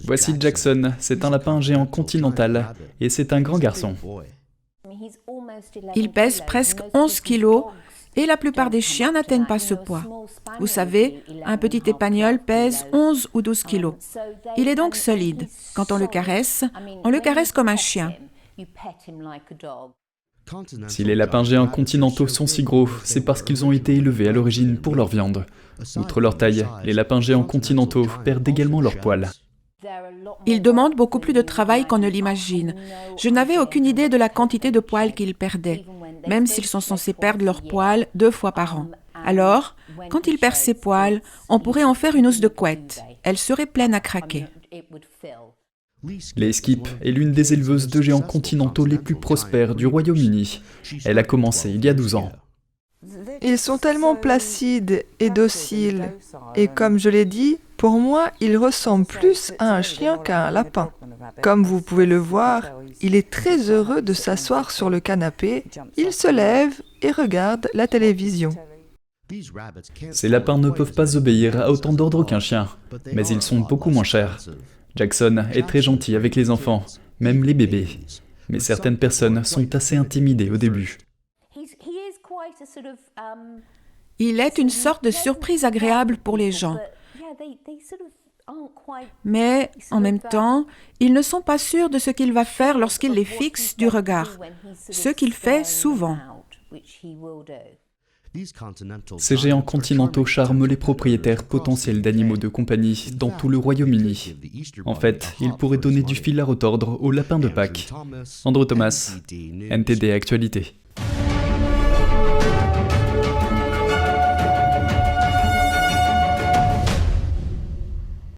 Voici Jackson, c'est un lapin géant continental, et c'est un grand garçon. Il pèse presque 11 kilos et la plupart des chiens n'atteignent pas ce poids. Vous savez, un petit épagnol pèse 11 ou 12 kilos. Il est donc solide. Quand on le caresse comme un chien. Si les lapins géants continentaux sont si gros, c'est parce qu'ils ont été élevés à l'origine pour leur viande. Outre leur taille, les lapins géants continentaux perdent également leur poil. Ils demandent beaucoup plus de travail qu'on ne l'imagine. Je n'avais aucune idée de la quantité de poils qu'ils perdaient, même s'ils sont censés perdre leurs poils 2 fois par an. Alors, quand ils perdent ces poils, on pourrait en faire une housse de couette. Elle serait pleine à craquer. Les Skip est l'une des éleveuses de géants continentaux les plus prospères du Royaume-Uni. Elle a commencé il y a 12 ans. Ils sont tellement placides et dociles. Et comme je l'ai dit, pour moi, ils ressemblent plus à un chien qu'à un lapin. Comme vous pouvez le voir, il est très heureux de s'asseoir sur le canapé, il se lève et regarde la télévision. Ces lapins ne peuvent pas obéir à autant d'ordres qu'un chien, mais ils sont beaucoup moins chers. Jackson est très gentil avec les enfants, même les bébés. Mais certaines personnes sont assez intimidées au début. Il est une sorte de surprise agréable pour les gens. Mais, en même temps, ils ne sont pas sûrs de ce qu'il va faire lorsqu'il les fixe du regard, ce qu'il fait souvent. Ces géants continentaux charment les propriétaires potentiels d'animaux de compagnie dans tout le Royaume-Uni. En fait, ils pourraient donner du fil à retordre aux lapins de Pâques. Andrew Thomas, NTD Actualité.